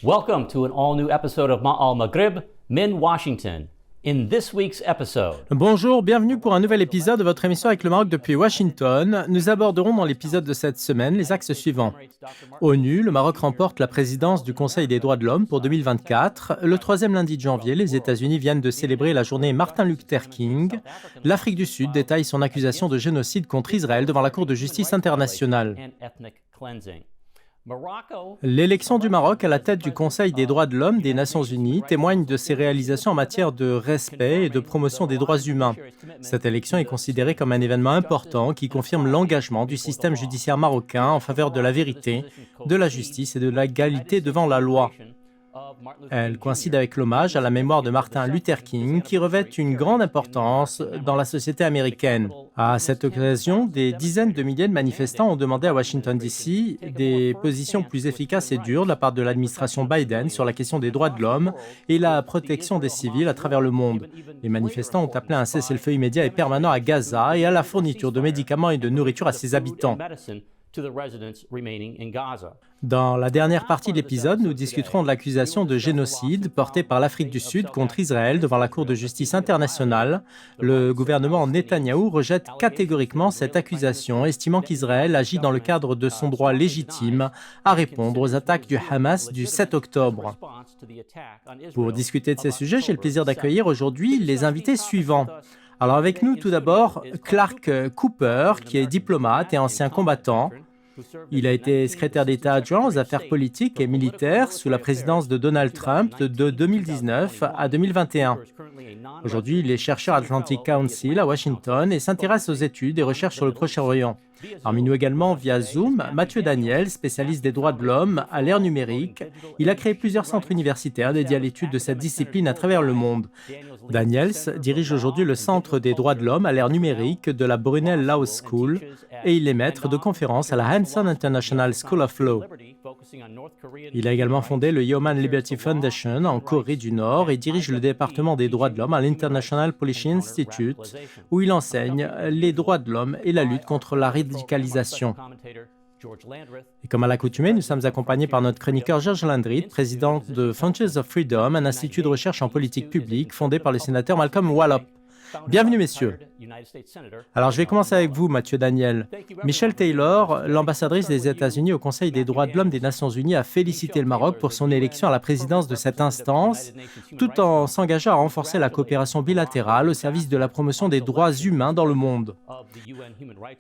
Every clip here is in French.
Welcome to an all-new episode of Ma'al Maghrib, Min Washington. In this week's episode. Bonjour, bienvenue pour un nouvel épisode de votre émission avec le Maroc depuis Washington. Nous aborderons dans l'épisode de cette semaine les axes suivants. ONU, le Maroc remporte la présidence du Conseil des droits de l'homme pour 2024. Le troisième lundi de janvier, les États-Unis viennent de célébrer la journée Martin Luther King. L'Afrique du Sud détaille son accusation de génocide contre Israël devant la Cour de justice internationale. L'élection du Maroc à la tête du Conseil des droits de l'homme des Nations Unies témoigne de ses réalisations en matière de respect et de promotion des droits humains. Cette élection est considérée comme un événement important qui confirme l'engagement du système judiciaire marocain en faveur de la vérité, de la justice et de l'égalité devant la loi. Elle coïncide avec l'hommage à la mémoire de Martin Luther King qui revêt une grande importance dans la société américaine. À cette occasion, des dizaines de milliers de manifestants ont demandé à Washington DC des positions plus efficaces et dures de la part de l'administration Biden sur la question des droits de l'homme et la protection des civils à travers le monde. Les manifestants ont appelé à un cessez-le-feu immédiat et permanent à Gaza et à la fourniture de médicaments et de nourriture à ses habitants. Dans la dernière partie de l'épisode, nous discuterons de l'accusation de génocide portée par l'Afrique du Sud contre Israël devant la Cour de justice internationale. Le gouvernement Netanyahou rejette catégoriquement cette accusation, estimant qu'Israël agit dans le cadre de son droit légitime à répondre aux attaques du Hamas du 7 octobre. Pour discuter de ces sujets, j'ai le plaisir d'accueillir aujourd'hui les invités suivants. Alors avec nous tout d'abord, Clark Cooper, qui est diplomate et ancien combattant. Il a été secrétaire d'État adjoint aux affaires politiques et militaires sous la présidence de Donald Trump de 2019 à 2021. Aujourd'hui, il est chercheur à Atlantic Council à Washington et s'intéresse aux études et recherches sur le Proche-Orient. Parmi nous également, via Zoom, Mathieu Daniel, spécialiste des droits de l'homme à l'ère numérique. Il a créé plusieurs centres universitaires dédiés à l'étude de cette discipline à travers le monde. Daniels dirige aujourd'hui le Centre des droits de l'homme à l'ère numérique de la Brunel Law School et il est maître de conférences à la Hanson International School of Law. Il a également fondé le Human Liberty Foundation en Corée du Nord et dirige le département des droits de l'homme à l'International Policy Institute, où il enseigne les droits de l'homme et la lutte contre la radicalisation. Et comme à l'accoutumée, nous sommes accompagnés par notre chroniqueur George Landry, président de Frontiers of Freedom, un institut de recherche en politique publique fondé par le sénateur Malcolm Wallop. Bienvenue, messieurs. Alors, je vais commencer avec vous, Mathieu Daniel. Michelle Taylor, l'ambassadrice des États-Unis au Conseil des droits de l'homme des Nations Unies, a félicité le Maroc pour son élection à la présidence de cette instance, tout en s'engageant à renforcer la coopération bilatérale au service de la promotion des droits humains dans le monde.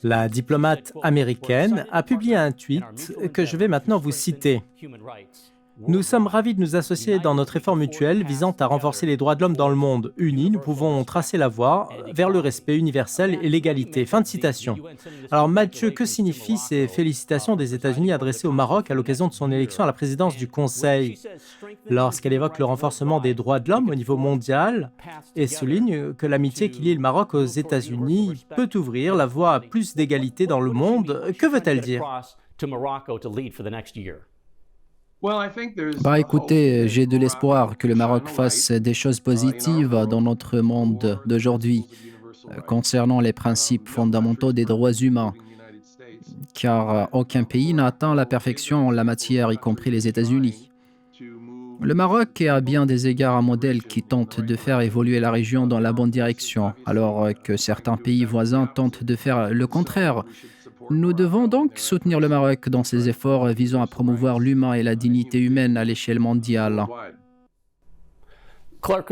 La diplomate américaine a publié un tweet que je vais maintenant vous citer. Nous sommes ravis de nous associer dans notre effort mutuel visant à renforcer les droits de l'homme dans le monde. Unis, nous pouvons tracer la voie vers le respect universel et l'égalité. Fin de citation. Alors Mathieu, que signifient ces félicitations des États-Unis adressées au Maroc à l'occasion de son élection à la présidence du Conseil, lorsqu'elle évoque le renforcement des droits de l'homme au niveau mondial et souligne que l'amitié qui lie le Maroc aux États-Unis peut ouvrir la voie à plus d'égalité dans le monde? Que veut-elle dire? Écoutez, j'ai de l'espoir que le Maroc fasse des choses positives dans notre monde d'aujourd'hui concernant les principes fondamentaux des droits humains, car aucun pays n'a atteint la perfection en la matière, y compris les États-Unis. Le Maroc est à bien des égards un modèle qui tente de faire évoluer la région dans la bonne direction, alors que certains pays voisins tentent de faire le contraire. Nous devons donc soutenir le Maroc dans ses efforts visant à promouvoir l'humain et la dignité humaine à l'échelle mondiale. Clark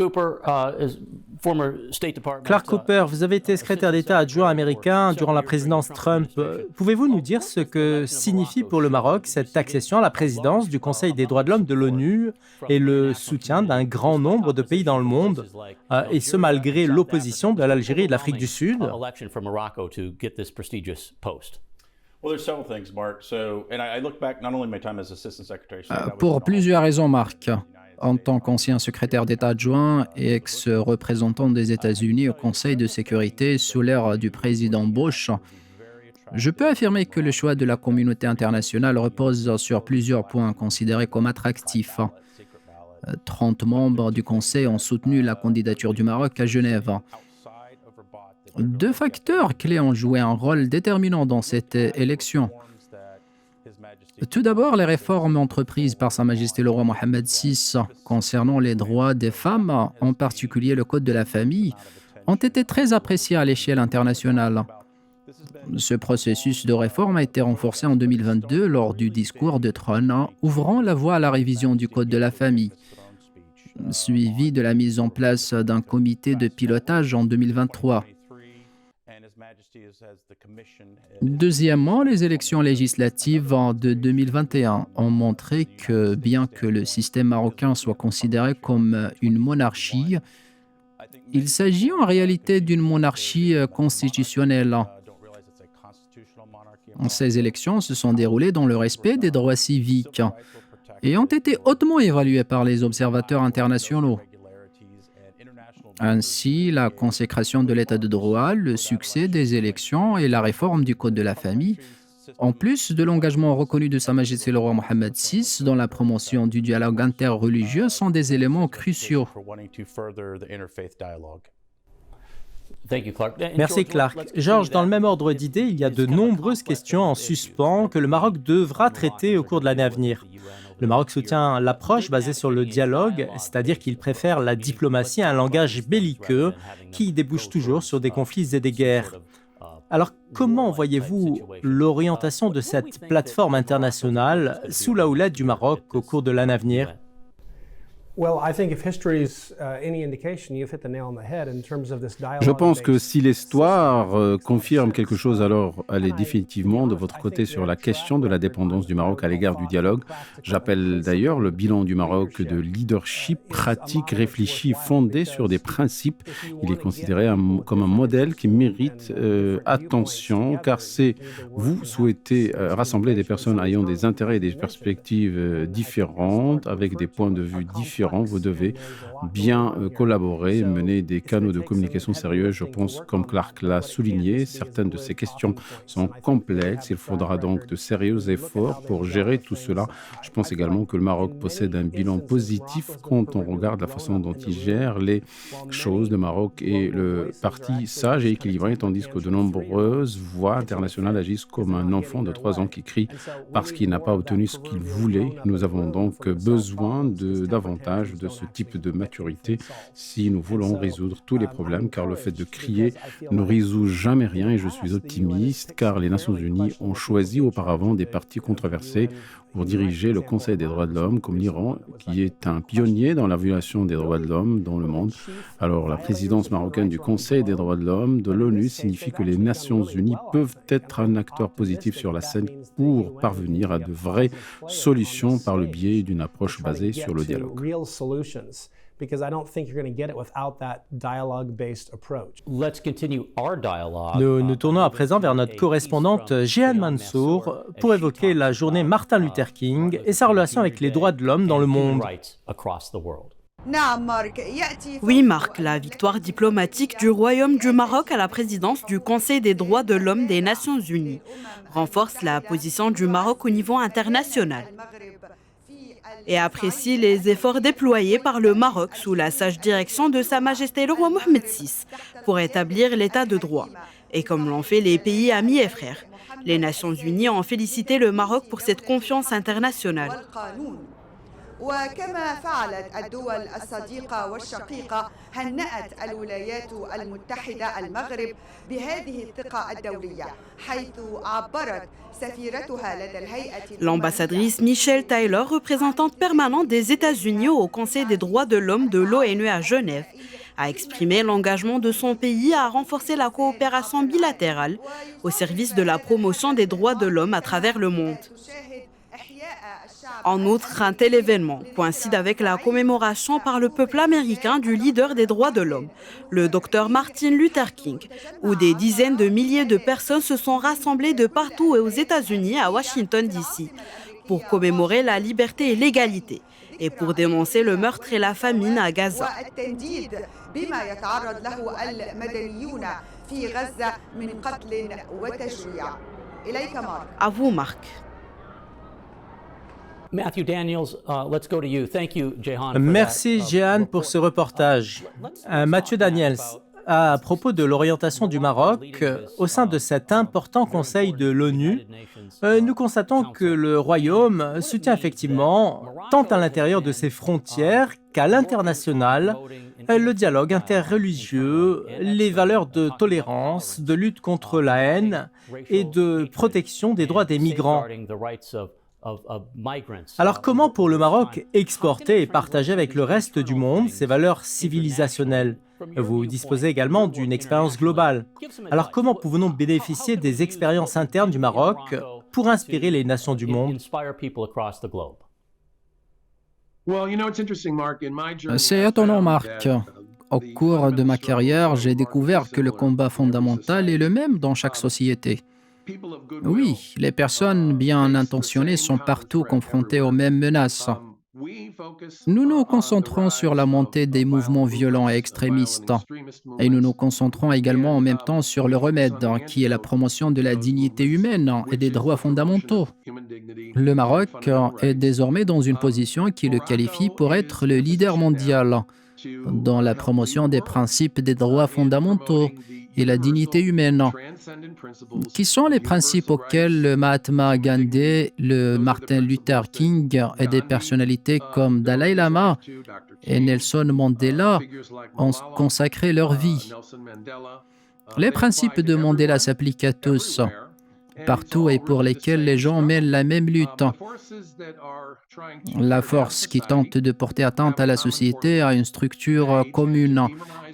Cooper, vous avez été secrétaire d'État adjoint américain durant la présidence Trump. Pouvez-vous nous dire ce que signifie pour le Maroc cette accession à la présidence du Conseil des droits de l'homme de l'ONU et le soutien d'un grand nombre de pays dans le monde, et ce malgré l'opposition de l'Algérie et de l'Afrique du Sud? Pour plusieurs raisons, Marc. En tant qu'ancien secrétaire d'État adjoint et ex-représentant des États-Unis au Conseil de sécurité sous l'ère du président Bush, je peux affirmer que le choix de la communauté internationale repose sur plusieurs points considérés comme attractifs. 30 membres du Conseil ont soutenu la candidature du Maroc à Genève. Deux facteurs clés ont joué un rôle déterminant dans cette élection. Tout d'abord, les réformes entreprises par Sa Majesté le roi Mohammed VI concernant les droits des femmes, en particulier le Code de la famille, ont été très appréciées à l'échelle internationale. Ce processus de réforme a été renforcé en 2022 lors du discours de Trône, ouvrant la voie à la révision du Code de la famille, suivi de la mise en place d'un comité de pilotage en 2023. Deuxièmement, les élections législatives de 2021 ont montré que, bien que le système marocain soit considéré comme une monarchie, il s'agit en réalité d'une monarchie constitutionnelle. Ces élections se sont déroulées dans le respect des droits civiques et ont été hautement évaluées par les observateurs internationaux. Ainsi, la consécration de l'état de droit, le succès des élections et la réforme du Code de la famille, en plus de l'engagement reconnu de Sa Majesté le roi Mohammed VI dans la promotion du dialogue interreligieux, sont des éléments cruciaux. Merci Clark. Georges, dans le même ordre d'idées, il y a de nombreuses questions en suspens que le Maroc devra traiter au cours de l'année à venir. Le Maroc soutient l'approche basée sur le dialogue, c'est-à-dire qu'il préfère la diplomatie à un langage belliqueux qui débouche toujours sur des conflits et des guerres. Alors, comment voyez-vous l'orientation de cette plateforme internationale sous la houlette du Maroc au cours de l'année à venir ? Je pense que si l'histoire confirme quelque chose, alors elle est définitivement de votre côté sur la question de la dépendance du Maroc à l'égard du dialogue. J'appelle d'ailleurs le bilan du Maroc de leadership pratique, réfléchi, fondé sur des principes. Il est considéré comme un modèle qui mérite attention, car c'est vous souhaitez rassembler des personnes ayant des intérêts et des perspectives différentes, avec des points de vue différents. Vous devez bien collaborer, mener des canaux de communication sérieux. Je pense, comme Clark l'a souligné, certaines de ces questions sont complexes. Il faudra donc de sérieux efforts pour gérer tout cela. Je pense également que le Maroc possède un bilan positif quand on regarde la façon dont il gère les choses. Le Maroc est le parti sage et équilibré, tandis que de nombreuses voix internationales agissent comme un enfant de 3 ans qui crie parce qu'il n'a pas obtenu ce qu'il voulait. Nous avons donc besoin davantage de ce type de maturité si nous voulons résoudre tous les problèmes, car le fait de crier ne résout jamais rien, et je suis optimiste car les Nations Unies ont choisi auparavant des partis controversés pour diriger le Conseil des droits de l'homme, comme l'Iran, qui est un pionnier dans la violation des droits de l'homme dans le monde. Alors, la présidence marocaine du Conseil des droits de l'homme de l'ONU signifie que les Nations Unies peuvent être un acteur positif sur la scène pour parvenir à de vraies solutions par le biais d'une approche basée sur le dialogue. Nous tournons à présent vers notre correspondante Jeanne Mansour pour évoquer la journée Martin Luther King et sa relation avec les droits de l'homme dans le monde. Oui, Marc, la victoire diplomatique du Royaume du Maroc à la présidence du Conseil des droits de l'homme des Nations Unies renforce la position du Maroc au niveau international et apprécie les efforts déployés par le Maroc sous la sage direction de Sa Majesté le roi Mohammed VI pour établir l'état de droit. Et comme l'ont fait les pays amis et frères, les Nations Unies ont félicité le Maroc pour cette confiance internationale. وكما فعلت الدول الصديقة والشقيقة هنأت الولايات المتحدة المغرب بهذه الثقة الدولية حيث عبرت سفيرتها لدى الهيئة. L'ambassadrice Michelle Taylor, représentante permanente des États-Unis au Conseil des droits de l'homme de l'ONU à Genève, a exprimé l'engagement de son pays à renforcer la coopération bilatérale au service de la promotion des droits de l'homme à travers le monde. En outre, un tel événement coïncide avec la commémoration par le peuple américain du leader des droits de l'homme, le Dr Martin Luther King, où des dizaines de milliers de personnes se sont rassemblées de partout aux États-Unis à Washington D.C. pour commémorer la liberté et l'égalité et pour dénoncer le meurtre et la famine à Gaza. À vous, Marc. Matthew Daniels, let's go to you. Thank you, Jehan. Merci Jehan pour ce reportage. Mathieu Daniels, à propos de l'orientation du Maroc, au sein de cet important conseil de l'ONU, nous constatons que le Royaume soutient effectivement, tant à l'intérieur de ses frontières qu'à l'international, le dialogue interreligieux, les valeurs de tolérance, de lutte contre la haine et de protection des droits des migrants. Alors comment pour le Maroc exporter et partager avec le reste du monde ces valeurs civilisationnelles ? Vous disposez également d'une expérience globale. Alors comment pouvons-nous bénéficier des expériences internes du Maroc pour inspirer les nations du monde ? C'est étonnant, Marc. Au cours de ma carrière, j'ai découvert que le combat fondamental est le même dans chaque société. Oui, les personnes bien intentionnées sont partout confrontées aux mêmes menaces. Nous nous concentrons sur la montée des mouvements violents et extrémistes. Et nous nous concentrons également en même temps sur le remède, qui est la promotion de la dignité humaine et des droits fondamentaux. Le Maroc est désormais dans une position qui le qualifie pour être le leader mondial dans la promotion des principes des droits fondamentaux et la dignité humaine, qui sont les principes auxquels le Mahatma Gandhi, le Martin Luther King et des personnalités comme Dalai Lama et Nelson Mandela ont consacré leur vie. Les principes de Mandela s'appliquent à tous, partout et pour lesquels les gens mènent la même lutte. La force qui tente de porter atteinte à la société à une structure commune.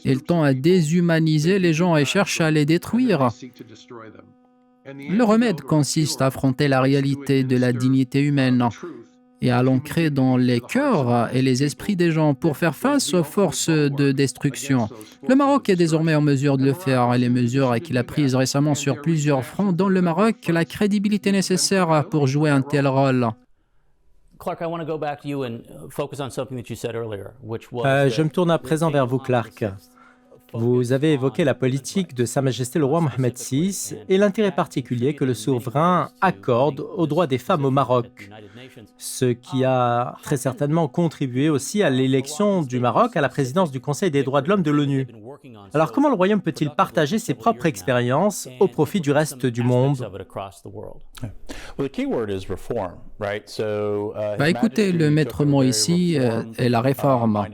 Il tend à déshumaniser les gens et cherche à les détruire. Le remède consiste à affronter la réalité de la dignité humaine et à l'ancrer dans les cœurs et les esprits des gens pour faire face aux forces de destruction. Le Maroc est désormais en mesure de le faire et les mesures qu'il a prises récemment sur plusieurs fronts donnent le Maroc la crédibilité nécessaire pour jouer un tel rôle. Je me tourne à présent vers vous, Clark. Vous avez évoqué la politique de Sa Majesté le roi Mohamed VI et l'intérêt particulier que le souverain accorde aux droits des femmes au Maroc, ce qui a très certainement contribué aussi à l'élection du Maroc à la présidence du Conseil des droits de l'homme de l'ONU. Alors comment le Royaume peut-il partager ses propres expériences au profit du reste du monde ? Écoutez, le maître mot ici est la réforme.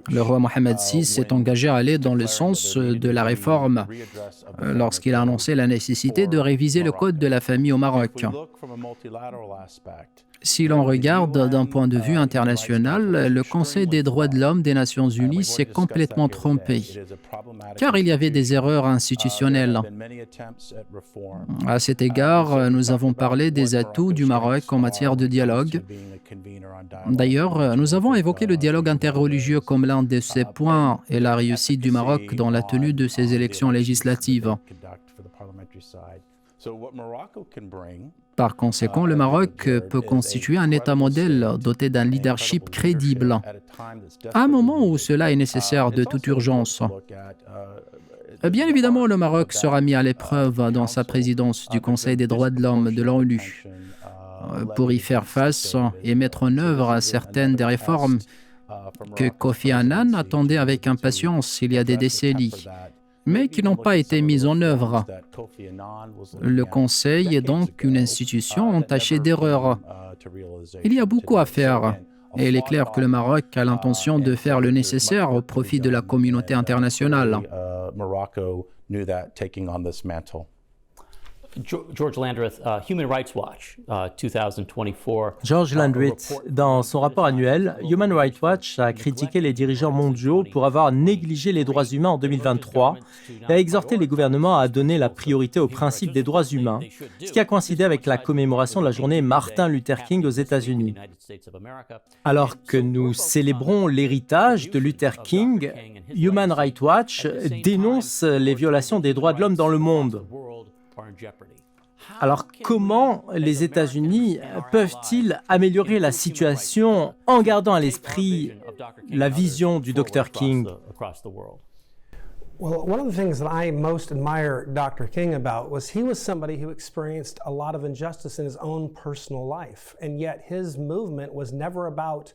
Le roi Mohamed VI s'est engagé à aller dans le sens de la réforme lorsqu'il a annoncé la nécessité de réviser le code de la famille au Maroc. Si l'on regarde d'un point de vue international, le Conseil des droits de l'homme des Nations Unies s'est complètement trompé, car il y avait des erreurs institutionnelles. À cet égard, nous avons parlé des atouts du Maroc en matière de dialogue. D'ailleurs, nous avons évoqué le dialogue interreligieux comme l'un de ces points et la réussite du Maroc dans la tenue de ces élections législatives. Par conséquent, le Maroc peut constituer un État modèle doté d'un leadership crédible, à un moment où cela est nécessaire de toute urgence. Bien évidemment, le Maroc sera mis à l'épreuve dans sa présidence du Conseil des droits de l'homme de l'ONU pour y faire face et mettre en œuvre certaines des réformes que Kofi Annan attendait avec impatience il y a des décennies, mais qui n'ont pas été mises en œuvre. Le Conseil est donc une institution entachée d'erreurs. Il y a beaucoup à faire, et il est clair que le Maroc a l'intention de faire le nécessaire au profit de la communauté internationale. George Landreth, Human Rights Watch, 2024. George Landreth, dans son rapport annuel, Human Rights Watch a critiqué les dirigeants mondiaux pour avoir négligé les droits humains en 2023 et a exhorté les gouvernements à donner la priorité au principe des droits humains, ce qui a coïncidé avec la commémoration de la journée Martin Luther King aux États-Unis. Alors que nous célébrons l'héritage de Luther King, Human Rights Watch dénonce les violations des droits de l'homme dans le monde. Alors comment les États-Unis peuvent-ils améliorer la situation en gardant à l'esprit la vision du Dr King ? Well, one of the things that I most admire Dr. King about was he was somebody who experienced a lot of injustice in his own personal life, and yet his movement was never about.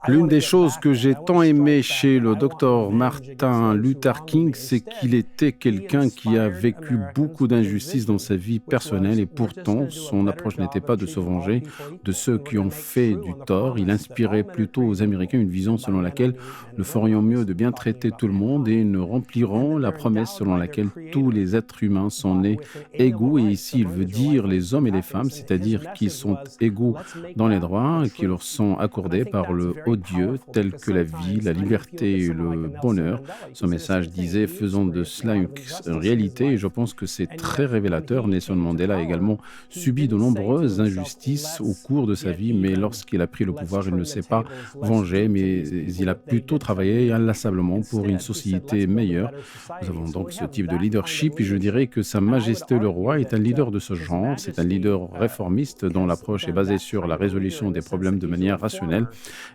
L'une des choses que j'ai tant aimé chez le docteur Martin Luther King, c'est qu'il était quelqu'un qui a vécu beaucoup d'injustices dans sa vie personnelle et pourtant, son approche n'était pas de se venger de ceux qui ont fait du tort. Il inspirait plutôt aux Américains une vision selon laquelle nous ferions mieux de bien traiter tout le monde et nous remplirons la promesse selon laquelle tous les êtres humains sont nés égaux. Et ici, il veut dire les hommes et les femmes, c'est-à-dire qu'ils sont égaux dans les droits qui leur sont accordés par le haut Dieu, tels que la vie, la liberté et le bonheur. Son message disait « Faisons de cela une réalité » et je pense que c'est très révélateur. Nelson Mandela a également subi de nombreuses injustices au cours de sa vie, mais lorsqu'il a pris le pouvoir, il ne s'est pas vengé, mais il a plutôt travaillé inlassablement pour une société meilleure. Nous avons donc ce type de leadership et je dirais que Sa Majesté le Roi est un leader de ce genre. C'est un leader réformiste dont l'approche est basée sur la résolution des problèmes de manière rationnelle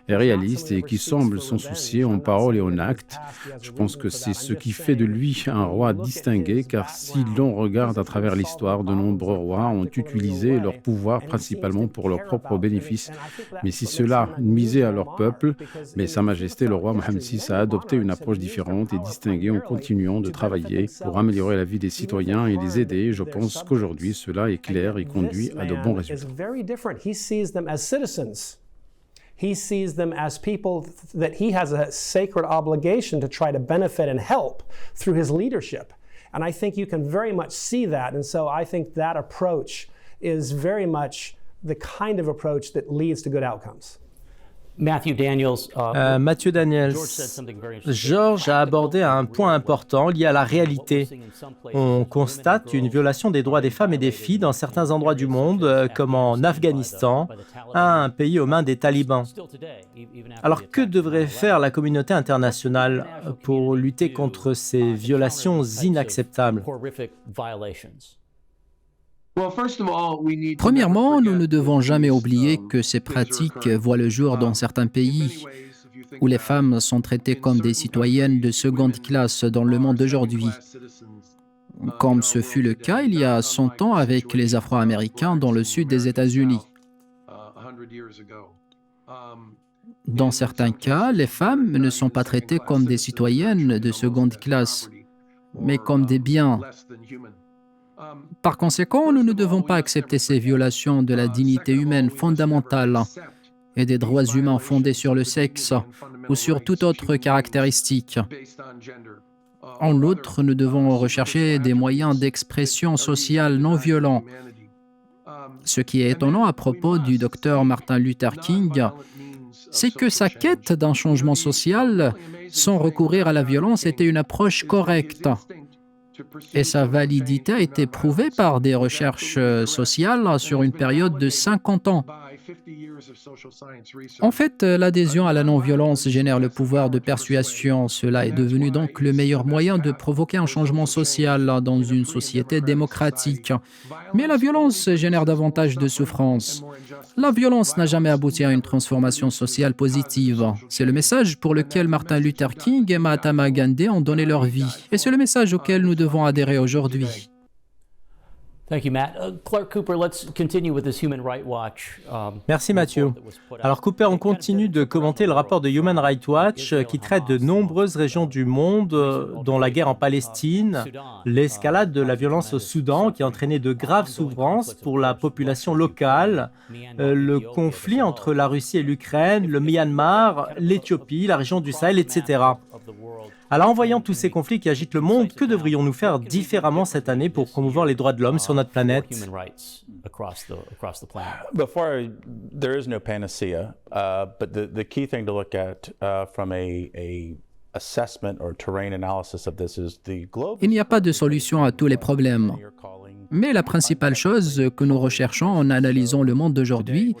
et réaliste et qui semble s'en soucier en parole et en acte. Je pense que c'est ce qui fait de lui un roi distingué, car si l'on regarde à travers l'histoire, de nombreux rois ont utilisé leur pouvoir principalement pour leurs propres bénéfices. Mais si cela nuisait à leur peuple, mais Sa Majesté le Roi Mohammed VI a adopté une approche différente et distinguée en continuant de travailler pour améliorer la vie des citoyens et les aider. Je pense qu'aujourd'hui, cela est clair et conduit à de bons résultats. He sees them as people that he has a sacred obligation to try to benefit and help through his leadership. And I think you can very much see that. And so I think that approach is very much the kind of approach that leads to good outcomes. Matthew Daniels, Mathieu Daniels, George a abordé un point important lié à la réalité. On constate une violation des droits des femmes et des filles dans certains endroits du monde, comme en Afghanistan, un pays aux mains des talibans. Alors que devrait faire la communauté internationale pour lutter contre ces violations inacceptables ? Premièrement, nous ne devons jamais oublier que ces pratiques voient le jour dans certains pays où les femmes sont traitées comme des citoyennes de seconde classe dans le monde d'aujourd'hui, comme ce fut le cas il y a 100 ans avec les Afro-Américains dans le sud des États-Unis. Dans certains cas, les femmes ne sont pas traitées comme des citoyennes de seconde classe, mais comme des biens. Par conséquent, nous ne devons pas accepter ces violations de la dignité humaine fondamentale et des droits humains fondés sur le sexe ou sur toute autre caractéristique. En outre, nous devons rechercher des moyens d'expression sociale non violents. Ce qui est étonnant à propos du docteur Martin Luther King, c'est que sa quête d'un changement social sans recourir à la violence était une approche correcte. Et sa validité a été prouvée par des recherches sociales sur une période de 50 ans. En fait, l'adhésion à la non-violence génère le pouvoir de persuasion. Cela est devenu donc le meilleur moyen de provoquer un changement social dans une société démocratique. Mais la violence génère davantage de souffrance. La violence n'a jamais abouti à une transformation sociale positive. C'est le message pour lequel Martin Luther King et Mahatma Gandhi ont donné leur vie. Et c'est le message auquel nous devons adhérer aujourd'hui. Thank you, Matt. Clark Cooper, let's continue with this Human Rights Watch. Merci Mathieu. Alors Cooper, on continue de commenter le rapport de Human Rights Watch qui traite de nombreuses régions du monde, dont la guerre en Palestine, l'escalade de la violence au Soudan qui a entraîné de graves souffrances pour la population locale, le conflit entre la Russie et l'Ukraine, le Myanmar, l'Éthiopie, la région du Sahel, etc. Alors, en voyant tous ces conflits qui agitent le monde, que devrions-nous faire différemment cette année pour promouvoir les droits de l'homme sur notre planète ? Before, there is no panacea, but the key thing to look at from a assessment or terrain analysis of this is the globe. Il n'y a pas de solution à tous les problèmes. Mais la principale chose que nous recherchons en analysant le monde d'aujourd'hui,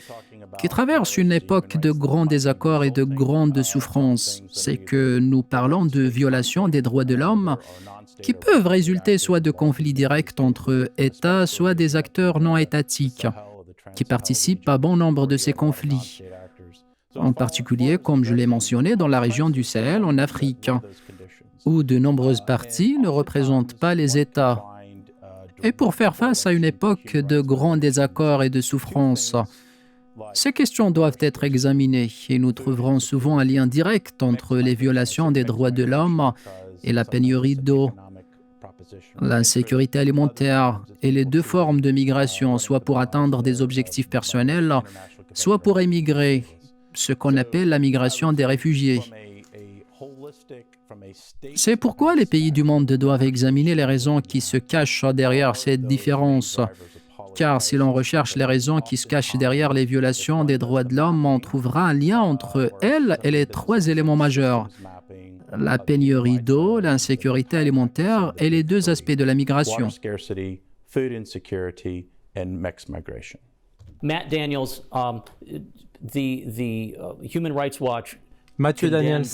qui traverse une époque de grands désaccords et de grandes souffrances, c'est que nous parlons de violations des droits de l'homme qui peuvent résulter soit de conflits directs entre États, soit des acteurs non étatiques qui participent à bon nombre de ces conflits, en particulier, comme je l'ai mentionné, dans la région du Sahel en Afrique. où de nombreuses parties ne représentent pas les États. Et pour faire face à une époque de grands désaccords et de souffrances, ces questions doivent être examinées et nous trouverons souvent un lien direct entre les violations des droits de l'homme et la pénurie d'eau, l'insécurité alimentaire et les deux formes de migration, soit pour atteindre des objectifs personnels, soit pour émigrer, ce qu'on appelle la migration des réfugiés. C'est pourquoi les pays du monde doivent examiner les raisons qui se cachent derrière cette différence. Car si l'on recherche les raisons qui se cachent derrière les violations des droits de l'homme, on trouvera un lien entre elles et les trois éléments majeurs: la pénurie d'eau, l'insécurité alimentaire et les deux aspects de la migration. Matt Daniels, Human Rights Watch. Mathieu Daniels,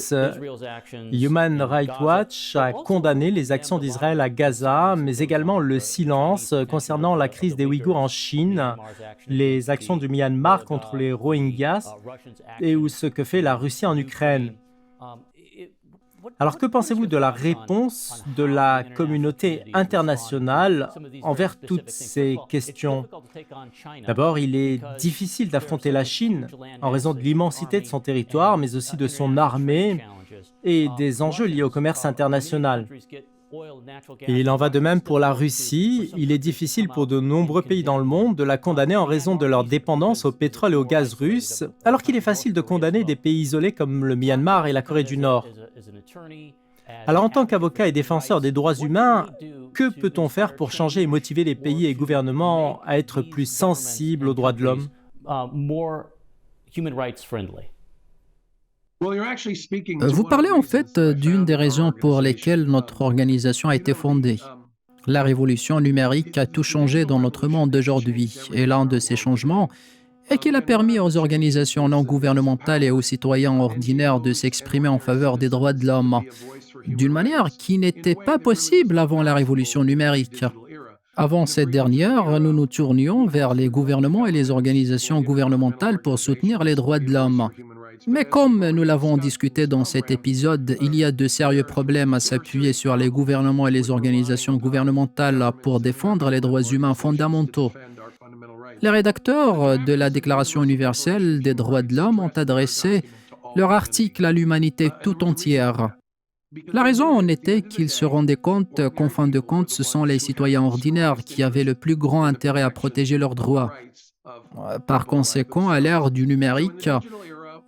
Human Rights Watch a condamné les actions d'Israël à Gaza, mais également le silence concernant la crise des Ouïghours en Chine, les actions du Myanmar contre les Rohingyas et ce que fait la Russie en Ukraine. Alors, que pensez-vous de la réponse de la communauté internationale envers toutes ces questions? D'abord, il est difficile d'affronter la Chine en raison de l'immensité de son territoire, mais aussi de son armée et des enjeux liés au commerce international. Et il en va de même pour la Russie. Il est difficile pour de nombreux pays dans le monde de la condamner en raison de leur dépendance au pétrole et au gaz russe, alors qu'il est facile de condamner des pays isolés comme le Myanmar et la Corée du Nord. Alors, en tant qu'avocat et défenseur des droits humains, que peut-on faire pour changer et motiver les pays et gouvernements à être plus sensibles aux droits de l'homme? Vous parlez en fait d'une des raisons pour lesquelles notre organisation a été fondée. La révolution numérique a tout changé dans notre monde d'aujourd'hui, et l'un de ces changements est qu'il a permis aux organisations non gouvernementales et aux citoyens ordinaires de s'exprimer en faveur des droits de l'homme, d'une manière qui n'était pas possible avant la révolution numérique. Avant cette dernière, nous nous tournions vers les gouvernements et les organisations gouvernementales pour soutenir les droits de l'homme. Mais comme nous l'avons discuté dans cet épisode, il y a de sérieux problèmes à s'appuyer sur les gouvernements et les organisations gouvernementales pour défendre les droits humains fondamentaux. Les rédacteurs de la Déclaration universelle des droits de l'homme ont adressé leur article à l'humanité tout entière. La raison en était qu'ils se rendaient compte qu'en fin de compte, ce sont les citoyens ordinaires qui avaient le plus grand intérêt à protéger leurs droits. Par conséquent, à l'ère du numérique,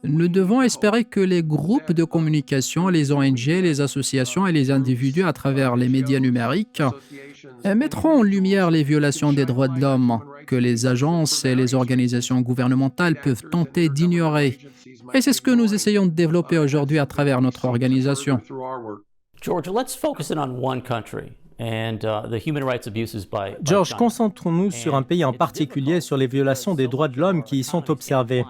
nous devons espérer que les groupes de communication, les ONG, les associations et les individus à travers les médias numériques mettront en lumière les violations des droits de l'homme que les agences et les organisations gouvernementales peuvent tenter d'ignorer. Et c'est ce que nous essayons de développer aujourd'hui à travers notre organisation. George, concentrons-nous sur un pays en particulier, sur les violations des droits de l'homme qui y sont observées.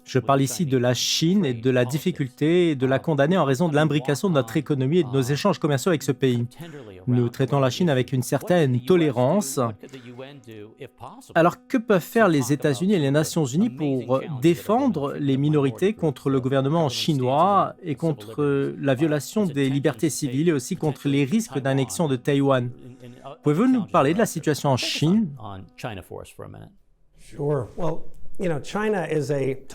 Je parle ici de la Chine et de la difficulté de la condamner en raison de l'imbrication de notre économie et de nos échanges commerciaux avec ce pays. Nous traitons la Chine avec une certaine tolérance. Alors, que peuvent faire les États-Unis et les Nations Unies pour défendre les minorités contre le gouvernement chinois et contre la violation des libertés civiles et aussi contre les risques d'annexion de Taïwan? Pouvez-vous nous parler de la situation en Chine?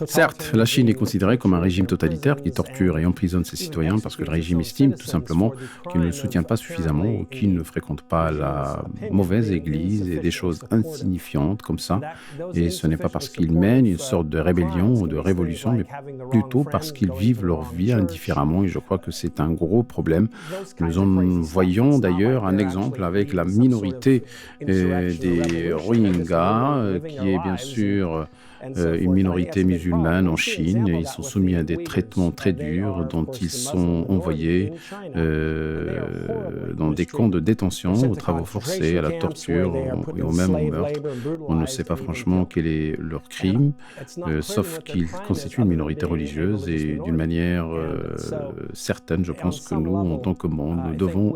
Certes, la Chine est considérée comme un régime totalitaire qui torture et emprisonne ses citoyens parce que le régime estime tout simplement qu'il ne le soutient pas suffisamment ou qu'il ne fréquente pas la mauvaise église et des choses insignifiantes comme ça. Et ce n'est pas parce qu'ils mènent une sorte de rébellion ou de révolution, mais plutôt parce qu'ils vivent leur vie indifféremment. Et je crois que c'est un gros problème. Nous en voyons d'ailleurs un exemple avec la minorité des Rohingyas, qui est bien sûr une minorité musulmane en Chine. Ils sont soumis à des traitements très durs dont ils sont envoyés dans des camps de détention, aux travaux forcés, à la torture et même au meurtre. On ne sait pas franchement quel est leur crime, sauf qu'ils constituent une minorité religieuse et d'une manière certaine, je pense que nous, en tant que monde, nous devons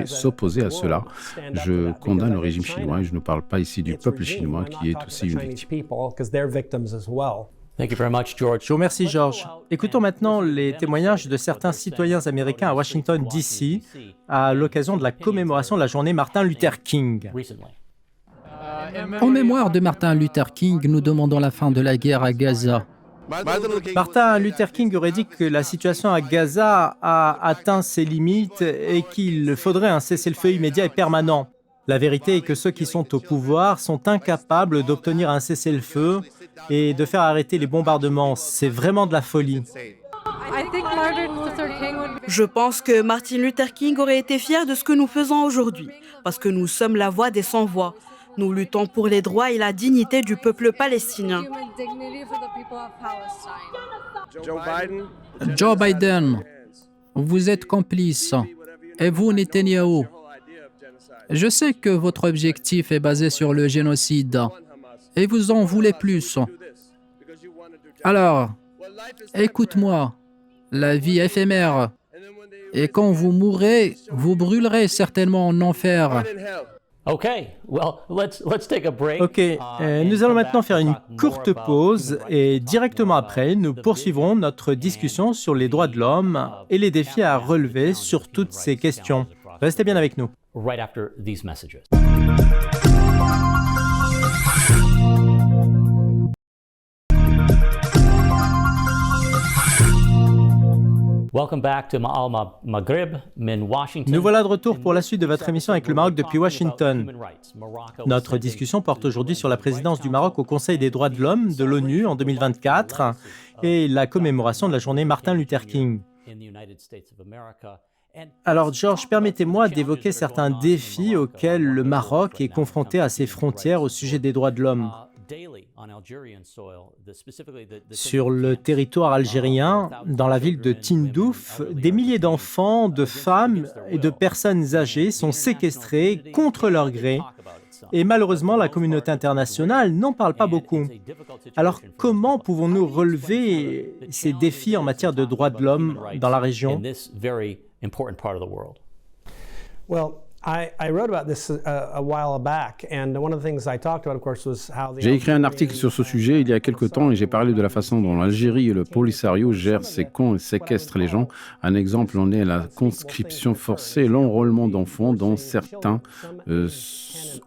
s'opposer à cela. Je condamne le régime chinois et je ne parle pas ici du peuple chinois qui est aussi une victime. Thank you very much, George. Je vous remercie, George. Écoutons maintenant les témoignages de certains citoyens américains à Washington, D.C., à l'occasion de la commémoration de la journée Martin Luther King. Recently. En mémoire de Martin Luther King, nous demandons la fin de la guerre à Gaza. Martin Luther King aurait dit que la situation à Gaza a atteint ses limites et qu'il faudrait un cessez-le-feu immédiat et permanent. La vérité est que ceux qui sont au pouvoir sont incapables d'obtenir un cessez-le-feu et de faire arrêter les bombardements. C'est vraiment de la folie. Je pense que Martin Luther King aurait été fier de ce que nous faisons aujourd'hui, parce que nous sommes la voix des sans-voix. Nous luttons pour les droits et la dignité du peuple palestinien. Joe Biden, vous êtes complice. Et vous, Netanyahou. Je sais que votre objectif est basé sur le génocide. Et vous en voulez plus. Alors, écoute-moi. La vie est éphémère. Et quand vous mourrez, vous brûlerez certainement en enfer. Okay, well, let's take a break. Ok, nous allons maintenant faire une courte pause et directement après, nous poursuivrons notre discussion sur les droits de l'homme et les défis à relever sur toutes ces questions. Restez bien avec nous. Right after these messages. Welcome back to Ma'al Maghrib, min Washington. Nous voilà de retour pour la suite de votre émission avec le Maroc depuis Washington. Notre discussion porte aujourd'hui sur la présidence du Maroc au Conseil des droits de l'homme de l'ONU en 2024 et la commémoration de la journée Martin Luther King. Alors, George, permettez-moi d'évoquer certains défis auxquels le Maroc est confronté à ses frontières au sujet des droits de l'homme. Sur le territoire algérien, dans la ville de Tindouf, des milliers d'enfants, de femmes et de personnes âgées sont séquestrés contre leur gré. Et malheureusement, la communauté internationale n'en parle pas beaucoup. Alors, comment pouvons-nous relever ces défis en matière de droits de l'homme dans la région ? J'ai écrit un article sur ce sujet il y a quelque temps et j'ai parlé de la façon dont l'Algérie et le Polisario gèrent ces camps et séquestrent les gens. Un exemple en est la conscription forcée et l'enrôlement d'enfants, dont certains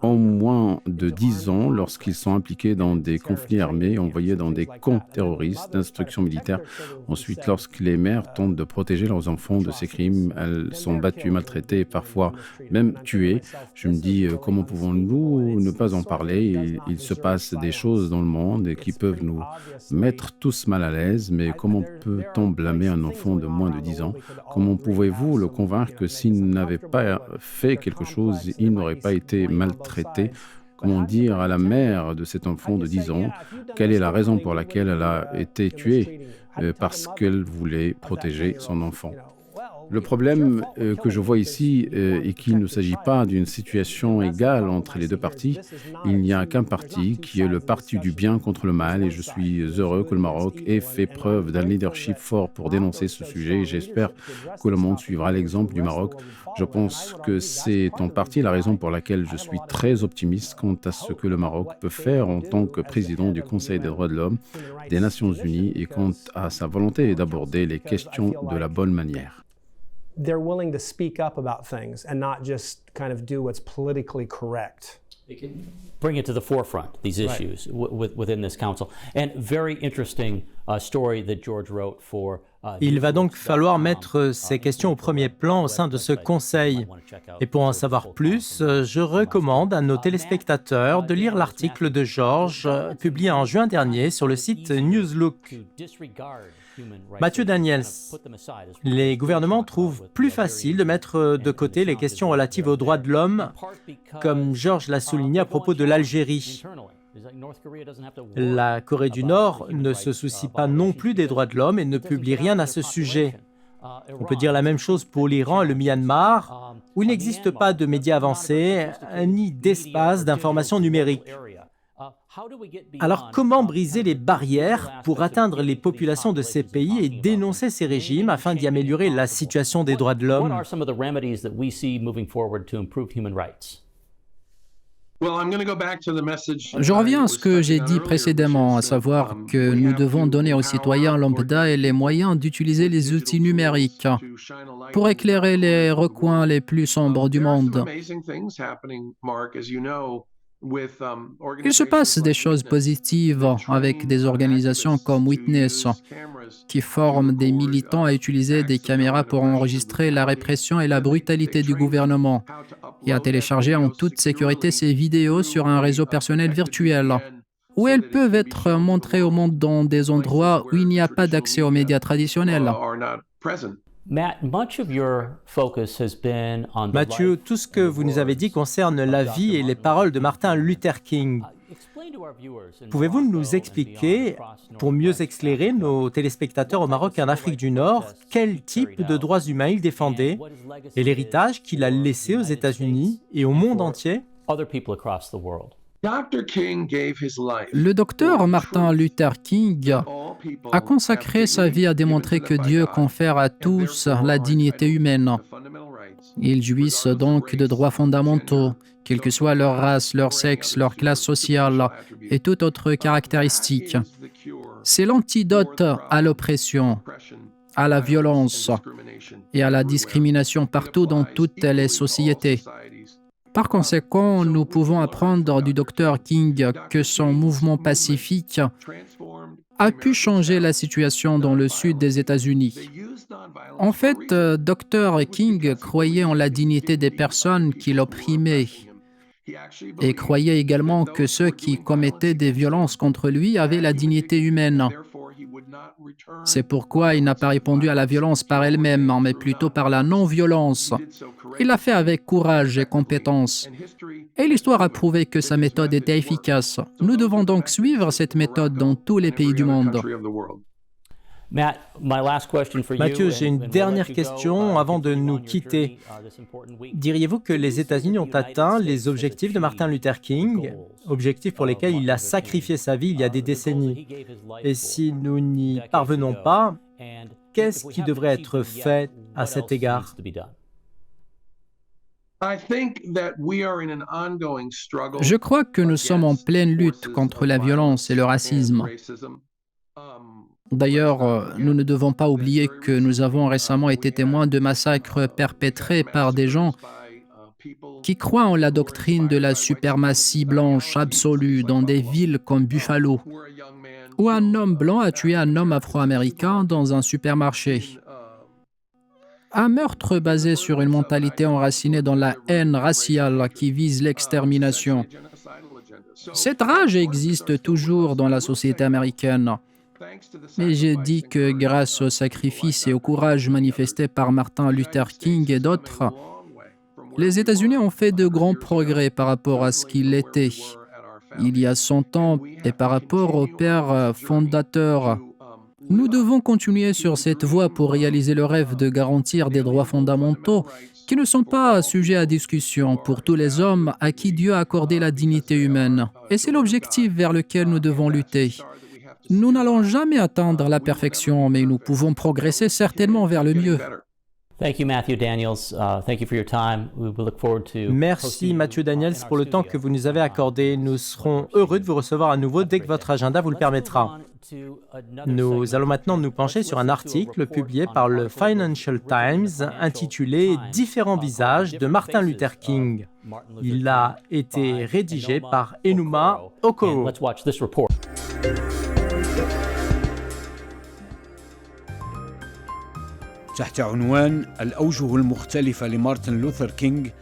ont moins de 10 ans lorsqu'ils sont impliqués dans des conflits armés, envoyés dans des camps terroristes d'instruction militaire. Ensuite, lorsque les mères tentent de protéger leurs enfants de ces crimes, elles sont battues, maltraitées et parfois même tuées. Je me dis, comment pouvons-nous ne pas en parler ? Il se passe des choses dans le monde qui peuvent nous mettre tous mal à l'aise, mais comment peut-on blâmer un enfant de moins de 10 ans ? Comment pouvez-vous le convaincre que s'il n'avait pas fait quelque chose, il n'aurait pas été maltraité ? Comment dire à la mère de cet enfant de 10 ans quelle est la raison pour laquelle elle a été tuée ? Parce qu'elle voulait protéger son enfant. Le problème que je vois ici est qu'il ne s'agit pas d'une situation égale entre les deux partis. Il n'y a qu'un parti qui est le parti du bien contre le mal et je suis heureux que le Maroc ait fait preuve d'un leadership fort pour dénoncer ce sujet et j'espère que le monde suivra l'exemple du Maroc. Je pense que c'est en partie la raison pour laquelle je suis très optimiste quant à ce que le Maroc peut faire en tant que président du Conseil des droits de l'homme des Nations Unies et quant à sa volonté d'aborder les questions de la bonne manière. They're willing to speak up about things and not just kind of do what's politically correct. Bring it to the forefront, these issues within this council. And very interesting story that George wrote for Il va donc falloir mettre ces questions au premier plan au sein de ce conseil. Et pour en savoir plus, je recommande à nos téléspectateurs de lire l'article de George publié en juin dernier sur le site Newslook. Mathieu Daniels, les gouvernements trouvent plus facile de mettre de côté les questions relatives aux droits de l'homme, comme George l'a souligné à propos de l'Algérie. La Corée du Nord ne se soucie pas non plus des droits de l'homme et ne publie rien à ce sujet. On peut dire la même chose pour l'Iran et le Myanmar, où il n'existe pas de médias avancés ni d'espace d'information numérique. Alors, comment briser les barrières pour atteindre les populations de ces pays et dénoncer ces régimes afin d'y améliorer la situation des droits de l'homme ? Je reviens à ce que j'ai dit précédemment, à savoir que nous devons donner aux citoyens lambda les moyens d'utiliser les outils numériques pour éclairer les recoins les plus sombres du monde. Il se passe des choses positives avec des organisations comme Witness, qui forment des militants à utiliser des caméras pour enregistrer la répression et la brutalité du gouvernement et à télécharger en toute sécurité ces vidéos sur un réseau personnel virtuel, où elles peuvent être montrées au monde dans des endroits où il n'y a pas d'accès aux médias traditionnels. Mathieu, tout ce que vous nous avez dit concerne la vie et les paroles de Martin Luther King. Pouvez-vous nous expliquer, pour mieux éclairer nos téléspectateurs au Maroc et en Afrique du Nord, quel type de droits humains il défendait et l'héritage qu'il a laissé aux États-Unis et au monde entier? Le docteur Martin Luther King a consacré sa vie à démontrer que Dieu confère à tous la dignité humaine. Ils jouissent donc de droits fondamentaux, quelle que soit leur race, leur sexe, leur classe sociale et toute autre caractéristique. C'est l'antidote à l'oppression, à la violence et à la discrimination partout dans toutes les sociétés. Par conséquent, nous pouvons apprendre du Dr King que son mouvement pacifique a pu changer la situation dans le sud des États-Unis. En fait, Dr King croyait en la dignité des personnes qu'il opprimait et croyait également que ceux qui commettaient des violences contre lui avaient la dignité humaine. C'est pourquoi il n'a pas répondu à la violence par elle-même, mais plutôt par la non-violence. Il l'a fait avec courage et compétence. Et l'histoire a prouvé que sa méthode était efficace. Nous devons donc suivre cette méthode dans tous les pays du monde. Mathieu, j'ai une dernière question avant de nous quitter. Diriez-vous que les États-Unis ont atteint les objectifs de Martin Luther King, objectifs pour lesquels il a sacrifié sa vie il y a des décennies? Et si nous n'y parvenons pas, qu'est-ce qui devrait être fait à cet égard? Je crois que nous sommes en pleine lutte contre la violence et le racisme. D'ailleurs, nous ne devons pas oublier que nous avons récemment été témoins de massacres perpétrés par des gens qui croient en la doctrine de la suprématie blanche absolue dans des villes comme Buffalo, où un homme blanc a tué un homme afro-américain dans un supermarché. Un meurtre basé sur une mentalité enracinée dans la haine raciale qui vise l'extermination. Cette rage existe toujours dans la société américaine. Mais j'ai dit que grâce au sacrifice et au courage manifestés par Martin Luther King et d'autres, les États-Unis ont fait de grands progrès par rapport à ce qu'il était il y a 100 ans et par rapport aux pères fondateurs. Nous devons continuer sur cette voie pour réaliser le rêve de garantir des droits fondamentaux qui ne sont pas sujets à discussion pour tous les hommes à qui Dieu a accordé la dignité humaine. Et c'est l'objectif vers lequel nous devons lutter. Nous n'allons jamais atteindre la perfection, mais nous pouvons progresser certainement vers le mieux. Merci Mathieu Daniels pour le temps que vous nous avez accordé. Nous serons heureux de vous recevoir à nouveau dès que votre agenda vous le permettra. Nous allons maintenant nous pencher sur un article publié par le Financial Times intitulé « Différents visages de Martin Luther King ». Il a été rédigé par Enuma Okoro.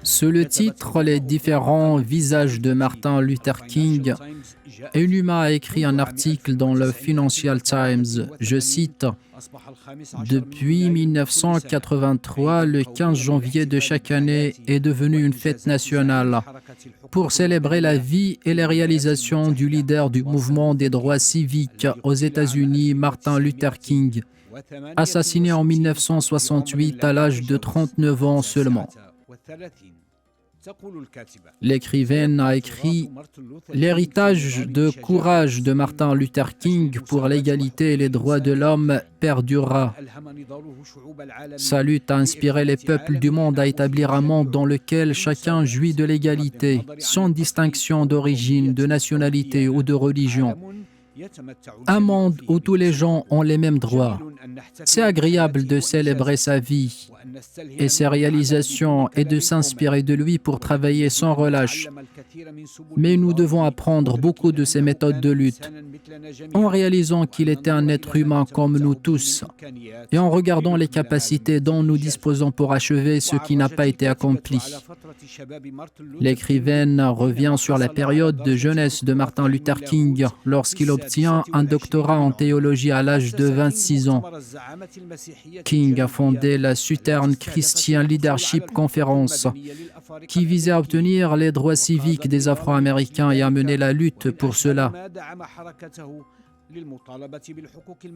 Sous le titre « Les différents visages de Martin Luther King », Enuma a écrit un article dans le Financial Times. Je cite « Depuis 1983, le 15 janvier de chaque année est devenu une fête nationale pour célébrer la vie et les réalisations du leader du mouvement des droits civiques aux États-Unis, Martin Luther King, assassiné en 1968 à l'âge de 39 ans seulement. L'écrivaine a écrit « L'héritage de courage de Martin Luther King pour l'égalité et les droits de l'homme perdurera. Sa lutte a inspiré les peuples du monde à établir un monde dans lequel chacun jouit de l'égalité, sans distinction d'origine, de nationalité ou de religion. Un monde où tous les gens ont les mêmes droits. C'est agréable de célébrer sa vie et ses réalisations et de s'inspirer de lui pour travailler sans relâche. Mais nous devons apprendre beaucoup de ses méthodes de lutte en réalisant qu'il était un être humain comme nous tous et en regardant les capacités dont nous disposons pour achever ce qui n'a pas été accompli. L'écrivaine revient sur la période de jeunesse de Martin Luther King lorsqu'il obtient un doctorat en théologie à l'âge de 26 ans. King a fondé la Southern Christian Leadership Conference, qui visait à obtenir les droits civiques des Afro-Américains et à mener la lutte pour cela.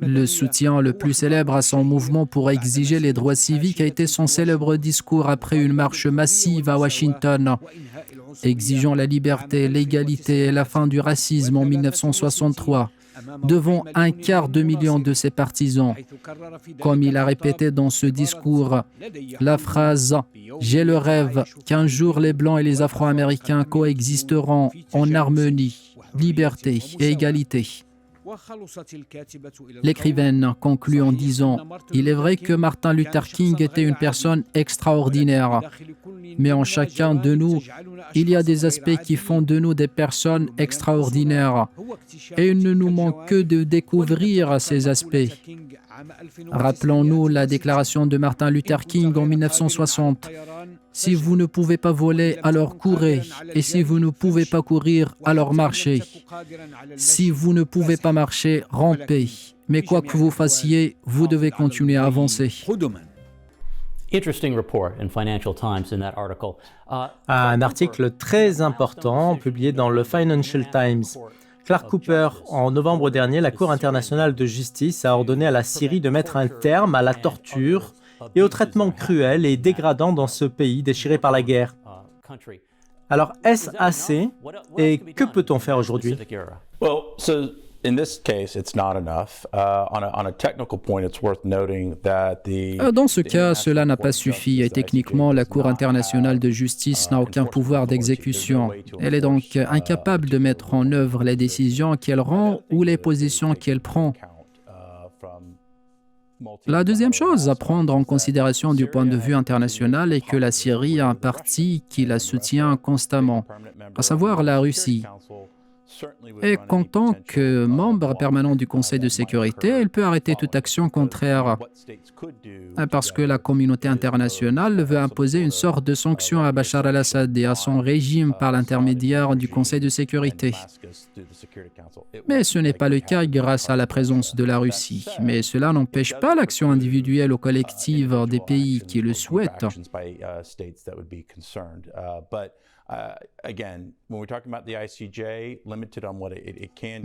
Le soutien le plus célèbre à son mouvement pour exiger les droits civiques a été son célèbre discours après une marche massive à Washington, exigeant la liberté, l'égalité et la fin du racisme en 1963, devant 1/4 million de ses partisans. Comme il a répété dans ce discours, la phrase « J'ai le rêve qu'un jour les Blancs et les Afro-Américains coexisteront en harmonie, liberté et égalité ». L'écrivaine conclut en disant « Il est vrai que Martin Luther King était une personne extraordinaire, mais en chacun de nous, il y a des aspects qui font de nous des personnes extraordinaires, et il ne nous manque que de découvrir ces aspects. » Rappelons-nous la déclaration de Martin Luther King en 1960. « Si vous ne pouvez pas voler, alors courez, et si vous ne pouvez pas courir, alors marchez. Si vous ne pouvez pas marcher, rampez. Mais quoi que vous fassiez, vous devez continuer à avancer. » Interesting report in Financial Times in that article. Un article très important publié dans le Financial Times. Clark Cooper, en novembre dernier, la Cour internationale de justice a ordonné à la Syrie de mettre un terme à la torture et au traitement cruel et dégradant dans ce pays déchiré par la guerre. Alors, est-ce assez et que peut-on faire aujourd'hui? Well, so in this case, it's not enough. On a technical point, it's worth noting that Dans ce cas, cela n'a pas suffi et techniquement, la Cour internationale de justice n'a aucun pouvoir d'exécution. Elle est donc incapable de mettre en œuvre les décisions qu'elle rend ou les positions qu'elle prend. La deuxième chose à prendre en considération du point de vue international est que la Syrie a un parti qui la soutient constamment, à savoir la Russie. Et qu'en tant que membre permanent du Conseil de sécurité, elle peut arrêter toute action contraire parce que la communauté internationale veut imposer une sorte de sanction à Bachar al-Assad et à son régime par l'intermédiaire du Conseil de sécurité. Mais ce n'est pas le cas grâce à la présence de la Russie. Mais cela n'empêche pas l'action individuelle ou collective des pays qui le souhaitent.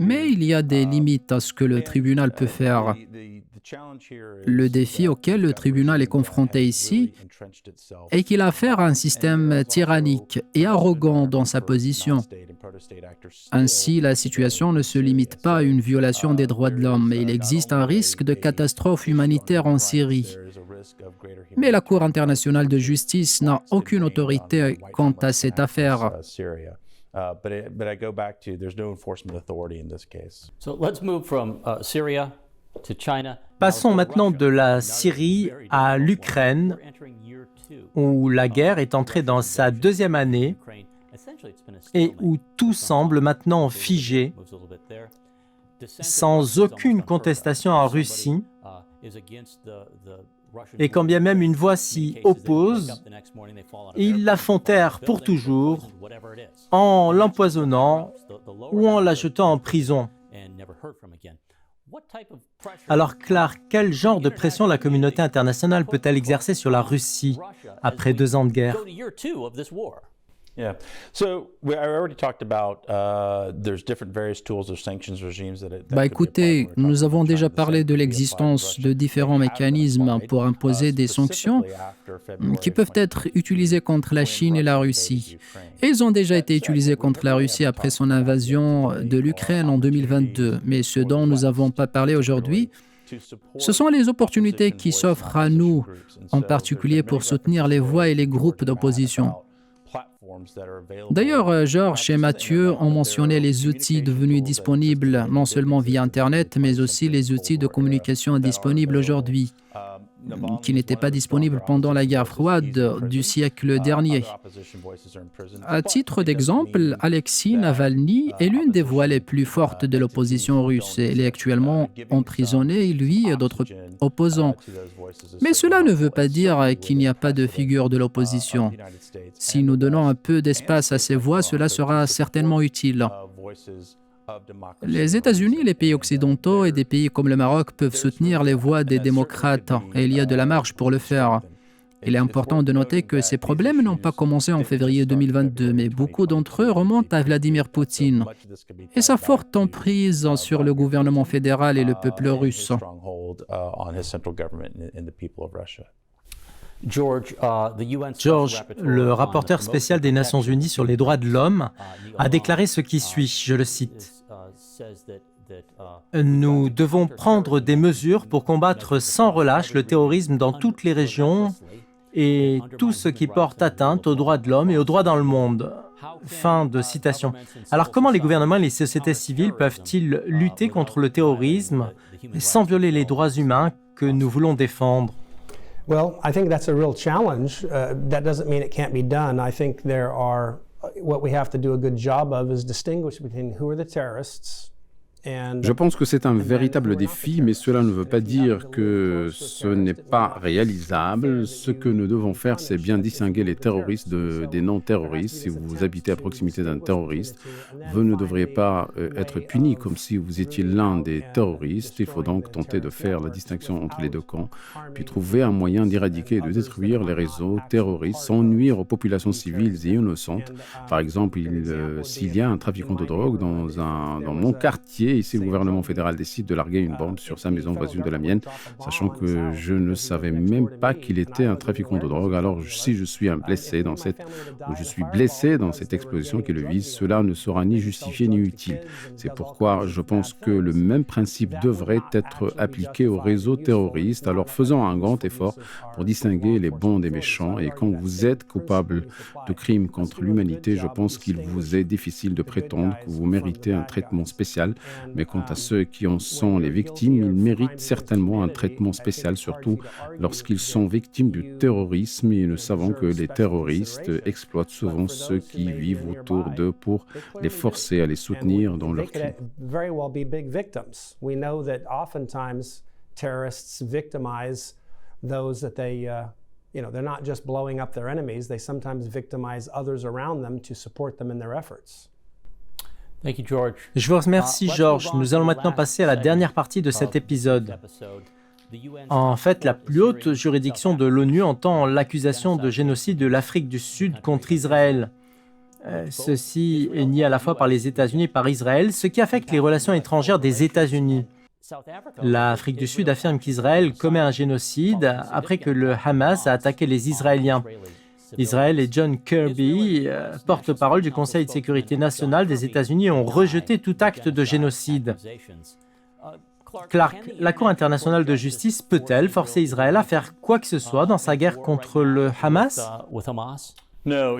Mais il y a des limites à ce que le tribunal peut faire. Le défi auquel le tribunal est confronté ici est qu'il a affaire à un système tyrannique et arrogant dans sa position. Ainsi, la situation ne se limite pas à une violation des droits de l'homme, mais il existe un risque de catastrophe humanitaire en Syrie. Mais la Cour internationale de justice n'a aucune autorité quant à cette affaire. Passons maintenant de la Syrie à l'Ukraine, où la guerre est entrée dans sa deuxième année et où tout semble maintenant figé, sans aucune contestation en Russie. Et quand bien même une voix s'y oppose, ils la font taire pour toujours en l'empoisonnant ou en la jetant en prison. Alors Clark, quel genre de pression la communauté internationale peut-elle exercer sur la Russie après 2 ans de guerre? Yeah. So I already talked about there's different various tools of sanctions regimes that could be applied Écoutez, when we're nous talking avons about déjà China. The parlé same de could be l'existence applied to de Russia. différents They have been mécanismes applied, pour imposer des sanctions specifically after February qui peuvent 2022, être utilisés contre la when Chine et la Russia Russie. invaded Ukraine. Et ils ont déjà That été said, utilisés what we contre la really Russie haven't après talked son about invasion yet de today l'Ukraine en are 2022. opportunities Mais ce for dont the nous n'avons West, pas parlé aujourd'hui, to support ce sont les opportunités opposition qui voices s'offrent and à opposition nous, groups. And en so there's particulier been pour many soutenir les references voix et les to groupes George and Matt d'opposition. about platforms that are available. D'ailleurs, Georges et Mathieu ont mentionné les outils devenus disponibles non seulement via Internet, mais aussi les outils de communication disponibles aujourd'hui, qui n'étaient pas disponibles pendant la guerre froide du siècle dernier. À titre d'exemple, Alexei Navalny est l'une des voix les plus fortes de l'opposition russe. Il est actuellement emprisonné, lui et d'autres opposants. Mais cela ne veut pas dire qu'il n'y a pas de figure de l'opposition. Si nous donnons un peu d'espace à ces voix, cela sera certainement utile. Les États-Unis, les pays occidentaux et des pays comme le Maroc peuvent soutenir les voix des démocrates et il y a de la marge pour le faire. Il est important de noter que ces problèmes n'ont pas commencé en février 2022, mais beaucoup d'entre eux remontent à Vladimir Poutine et sa forte emprise sur le gouvernement fédéral et le peuple russe. George, Le rapporteur spécial des Nations Unies sur les droits de l'homme a déclaré ce qui suit, je le cite. Nous devons prendre des mesures pour combattre sans relâche le terrorisme dans toutes les régions et tout ce qui porte atteinte aux droits de l'homme et aux droits dans le monde. Fin de citation. Alors comment les gouvernements et les sociétés civiles peuvent-ils lutter contre le terrorisme sans violer les droits humains que nous voulons défendre? Well, I think that's a real challenge. That doesn't mean it can't be done. I think what we have to do a good job of is distinguish between who are the terrorists. Je pense que c'est un véritable défi, mais cela ne veut pas dire que ce n'est pas réalisable. Ce que nous devons faire, c'est bien distinguer les terroristes des non-terroristes. Si vous habitez à proximité d'un terroriste, vous ne devriez pas être puni comme si vous étiez l'un des terroristes. Il faut donc tenter de faire la distinction entre les deux camps, puis trouver un moyen d'éradiquer et de détruire les réseaux terroristes sans nuire aux populations civiles et innocentes. Par exemple, s'il y a un trafiquant de drogue dans mon quartier, et si le gouvernement fédéral décide de larguer une bombe sur sa maison voisine de la mienne, sachant que je ne savais même pas qu'il était un trafiquant de drogue, alors si je suis blessé dans cette explosion qui le vise, cela ne sera ni justifié ni utile. C'est pourquoi je pense que le même principe devrait être appliqué aux réseaux terroristes. Alors faisons un grand effort pour distinguer les bons des méchants. Et quand vous êtes coupable de crimes contre l'humanité, je pense qu'il vous est difficile de prétendre que vous méritez un traitement spécial. Mais quant à ceux qui en sont les victimes, ils méritent certainement un traitement spécial, surtout lorsqu'ils sont victimes du terrorisme. Et nous savons que les terroristes exploitent souvent ceux qui vivent autour d'eux pour les forcer à les soutenir dans leurs crimes. They're not just blowing up their enemies, they sometimes victimize others around them to support them in their efforts. Thank you, George. Je vous remercie, Georges. Nous allons maintenant passer à la dernière partie de cet épisode. En fait, la plus haute juridiction de l'ONU entend l'accusation de génocide de l'Afrique du Sud contre Israël. Ceci est nié à la fois par les États-Unis et par Israël, ce qui affecte les relations étrangères des États-Unis. L'Afrique du Sud affirme qu'Israël commet un génocide après que le Hamas a attaqué les Israéliens. Israël et John Kirby, porte-parole du Conseil de sécurité nationale des États-Unis, ont rejeté tout acte de génocide. Clark, la Cour internationale de justice peut-elle forcer Israël à faire quoi que ce soit dans sa guerre contre le Hamas? Non,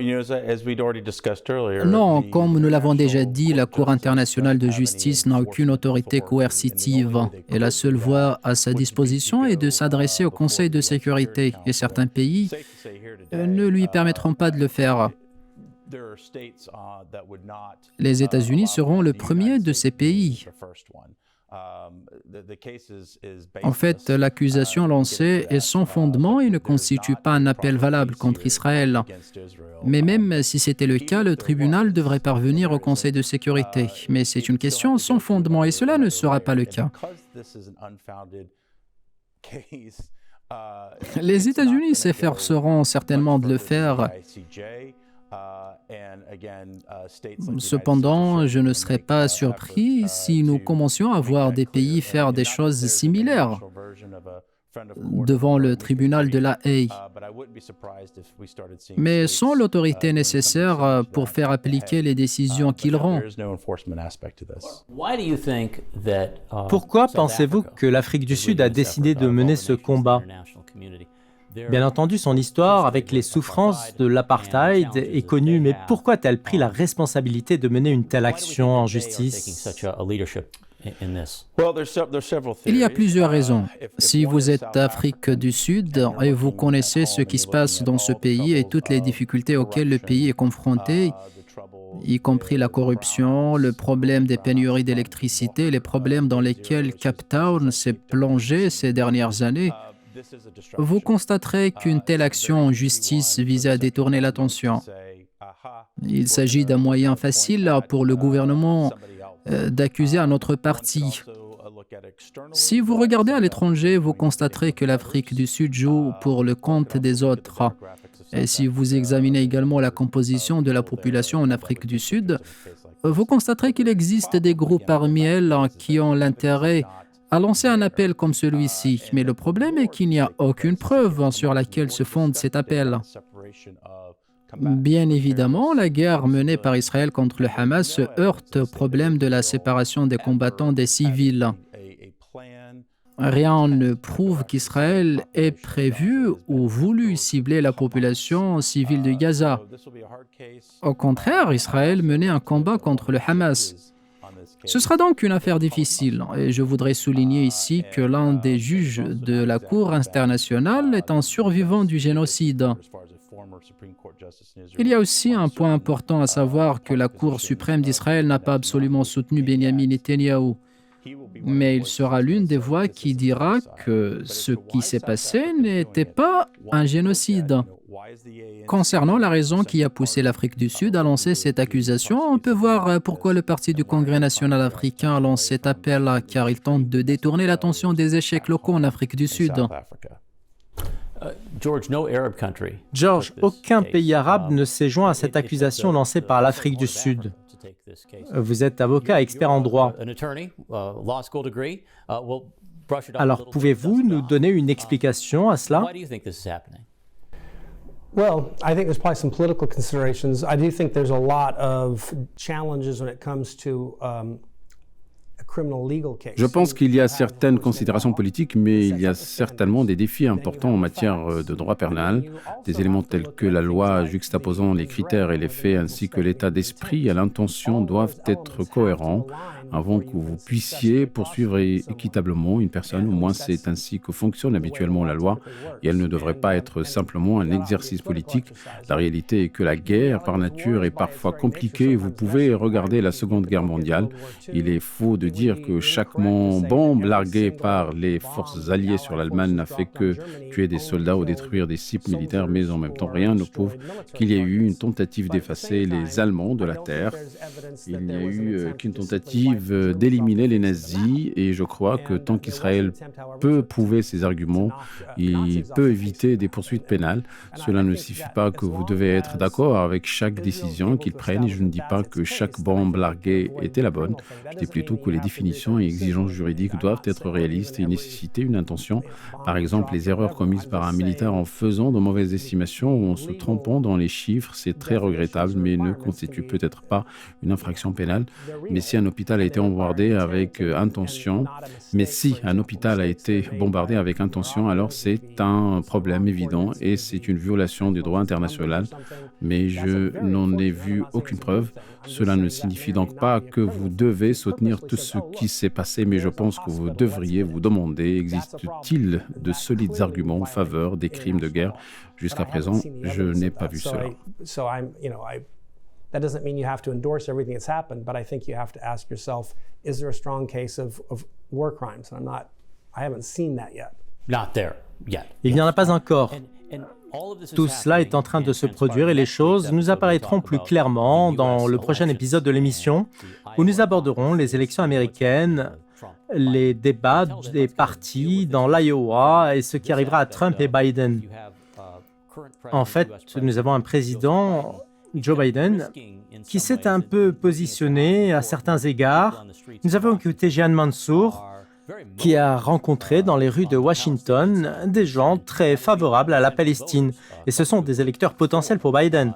comme nous l'avons déjà dit, la Cour internationale de justice n'a aucune autorité coercitive et la seule voie à sa disposition est de s'adresser au Conseil de sécurité et certains pays ne lui permettront pas de le faire. Les États-Unis seront le premier de ces pays. En fait, l'accusation lancée est sans fondement et ne constitue pas un appel valable contre Israël. Mais même si c'était le cas, le tribunal devrait parvenir au Conseil de sécurité. Mais c'est une question sans fondement et cela ne sera pas le cas. Les États-Unis s'efforceront certainement de le faire. Cependant, je ne serais pas surpris si nous commencions à voir des pays faire des choses similaires devant le tribunal de La Haye, mais sans l'autorité nécessaire pour faire appliquer les décisions qu'il rend. Pourquoi pensez-vous que l'Afrique du Sud a décidé de mener ce combat ? Bien entendu, son histoire avec les souffrances de l'apartheid est connue, mais pourquoi a-t-elle pris la responsabilité de mener une telle action en justice ? Il y a plusieurs raisons. Si vous êtes d'Afrique du Sud et vous connaissez ce qui se passe dans ce pays et toutes les difficultés auxquelles le pays est confronté, y compris la corruption, le problème des pénuries d'électricité, les problèmes dans lesquels Cape Town s'est plongé ces dernières années, vous constaterez qu'une telle action en justice vise à détourner l'attention. Il s'agit d'un moyen facile pour le gouvernement d'accuser un autre parti. Si vous regardez à l'étranger, vous constaterez que l'Afrique du Sud joue pour le compte des autres. Et si vous examinez également la composition de la population en Afrique du Sud, vous constaterez qu'il existe des groupes parmi elles qui ont l'intérêt à lancer un appel comme celui-ci. Mais le problème est qu'il n'y a aucune preuve sur laquelle se fonde cet appel. Bien évidemment, la guerre menée par Israël contre le Hamas se heurte au problème de la séparation des combattants des civils. Rien ne prouve qu'Israël ait prévu ou voulu cibler la population civile de Gaza. Au contraire, Israël menait un combat contre le Hamas. Ce sera donc une affaire difficile et je voudrais souligner ici que l'un des juges de la Cour internationale est un survivant du génocide. Il y a aussi un point important à savoir que la Cour suprême d'Israël n'a pas absolument soutenu Benjamin Netanyahou. Mais il sera l'une des voix qui dira que ce qui s'est passé n'était pas un génocide. Concernant la raison qui a poussé l'Afrique du Sud à lancer cette accusation, on peut voir pourquoi le Parti du Congrès national africain lance cet appel, car il tente de détourner l'attention des échecs locaux en Afrique du Sud. George, aucun pays arabe ne s'est joint à cette accusation lancée par l'Afrique du Sud. Vous êtes avocat, expert en droit. Alors, pouvez-vous nous donner une explication à cela? Well, I think there's probably some political considerations. I do think there's a lot of challenges when it comes to Je pense qu'il y a certaines considérations politiques, mais il y a certainement des défis importants en matière de droit pénal. Des éléments tels que la loi juxtaposant les critères et les faits, ainsi que l'état d'esprit et l'intention doivent être cohérents avant que vous puissiez poursuivre équitablement une personne. Au moins, c'est ainsi que fonctionne habituellement la loi et elle ne devrait pas être simplement un exercice politique. La réalité est que la guerre, par nature, est parfois compliquée. Vous pouvez regarder la Seconde Guerre mondiale. Il est faux de dire que chaque bombe larguée par les forces alliées sur l'Allemagne n'a fait que tuer des soldats ou détruire des sites militaires, mais en même temps, rien ne prouve qu'il y ait eu une tentative d'effacer les Allemands de la terre. Il n'y a eu qu'une tentative d'éliminer les nazis, et je crois que tant qu'Israël peut prouver ses arguments, il peut éviter des poursuites pénales. Cela ne signifie pas que vous devez être d'accord avec chaque décision qu'ils prennent, et je ne dis pas que chaque bombe larguée était la bonne. Je dis plutôt que les définitions et exigences juridiques doivent être réalistes et nécessiter une intention. Par exemple, les erreurs commises par un militaire en faisant de mauvaises estimations ou en se trompant dans les chiffres, c'est très regrettable, mais ne constitue peut-être pas une infraction pénale. Mais si un hôpital a été bombardé avec intention, alors c'est un problème évident et c'est une violation du droit international. Mais je n'en ai vu aucune preuve. Cela ne signifie donc pas que vous devez soutenir tout ce qui s'est passé, mais je pense que vous devriez vous demander, existe-t-il de solides arguments en faveur des crimes de guerre? Jusqu'à présent, je n'ai pas vu cela. That doesn't mean you have to endorse everything that's happened, but I think you have to ask yourself, is there a strong case of war crimes? And I haven't seen that yet. Not there yet. Il n'y en a pas encore. Tout cela est en train de se produire et les choses nous apparaîtront plus clairement dans le prochain épisode de l'émission où nous aborderons les élections américaines, les débats des partis dans l'Iowa et ce qui arrivera à Trump et Biden. En fait, nous avons un président Joe Biden, qui s'est un peu positionné à certains égards. Nous avons écouté Jehan Mansour, qui a rencontré dans les rues de Washington des gens très favorables à la Palestine. Et ce sont des électeurs potentiels pour Biden.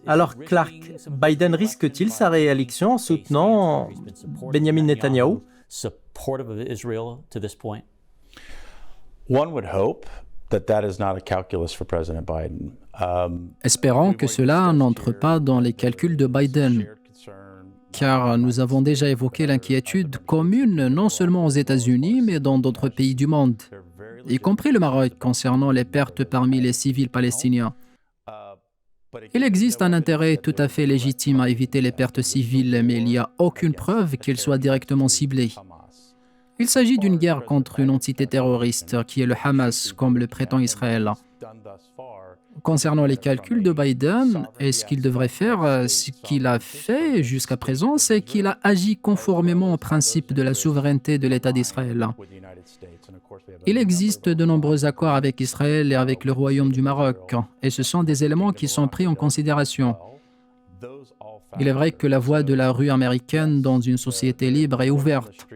Alors Clark, Biden risque-t-il sa réélection en soutenant Benjamin Netanyahou? One would hope that is not a calculus for President Biden. Espérons que cela n'entre pas dans les calculs de Biden, car nous avons déjà évoqué l'inquiétude commune non seulement aux États-Unis, mais dans d'autres pays du monde, y compris le Maroc, concernant les pertes parmi les civils palestiniens. Il existe un intérêt tout à fait légitime à éviter les pertes civiles, mais il n'y a aucune preuve qu'elles soient directement ciblées. Il s'agit d'une guerre contre une entité terroriste qui est le Hamas, comme le prétend Israël. Concernant les calculs de Biden, et ce qu'il devrait faire, ce qu'il a fait jusqu'à présent, c'est qu'il a agi conformément au principe de la souveraineté de l'État d'Israël. Il existe de nombreux accords avec Israël et avec le Royaume du Maroc, et ce sont des éléments qui sont pris en considération. Il est vrai que la voie de la rue américaine dans une société libre et ouverte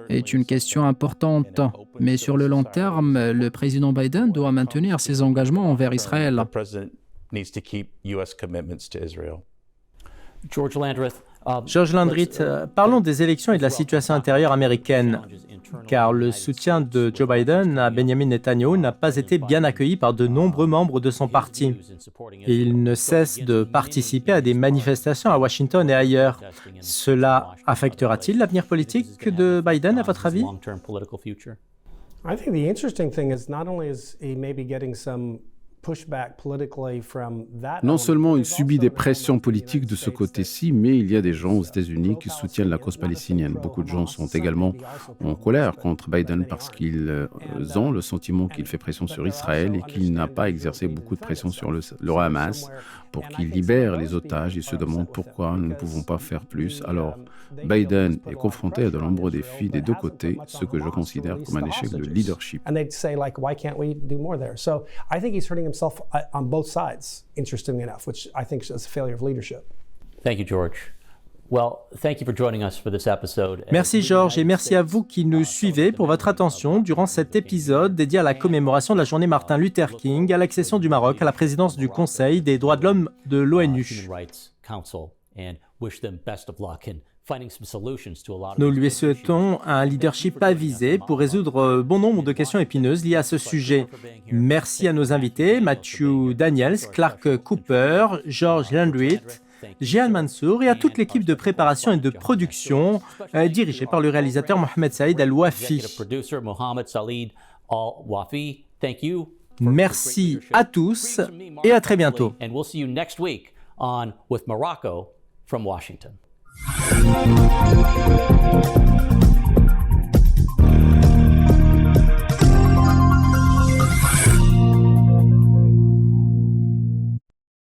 est une question importante, mais sur le long terme, le président Biden doit maintenir ses engagements envers Israël. George Landrith, parlons des élections et de la situation intérieure américaine, car le soutien de Joe Biden à Benjamin Netanyahou n'a pas été bien accueilli par de nombreux membres de son parti. Et il ne cesse de participer à des manifestations à Washington et ailleurs. Cela affectera-t-il l'avenir politique de Biden, à votre avis? I think the interesting thing is not only is he maybe getting some Non seulement il subit des pressions politiques de ce côté-ci, mais il y a des gens aux États-Unis qui soutiennent la cause palestinienne. Beaucoup de gens sont également en colère contre Biden parce qu'ils ont le sentiment qu'il fait pression sur Israël et qu'il n'a pas exercé beaucoup de pression sur le Hamas pour qu'il libère les otages. Ils se demandent pourquoi nous ne pouvons pas faire plus. Alors, Biden est confronté à de nombreux défis des deux côtés, ce que je considère comme un échec de leadership. On both sides, interestingly enough, which I think is a failure of leadership. Thank you, George. Well, thank you for joining us for this episode. Merci Georges et merci à vous qui nous suivez pour votre attention durant cet épisode dédié à la commémoration de la journée Martin Luther King à l'accession du Maroc à la présidence du Conseil des droits de l'homme de l'ONU. Nous lui souhaitons un leadership avisé pour résoudre bon nombre de questions épineuses liées à ce sujet. Merci à nos invités, Matthew Daniels, Clark Cooper, George Landrith, Jehan Mansour et à toute l'équipe de préparation et de production dirigée par le réalisateur Mohamed Saïd Al-Wafi. Merci à tous et à très bientôt. Washington.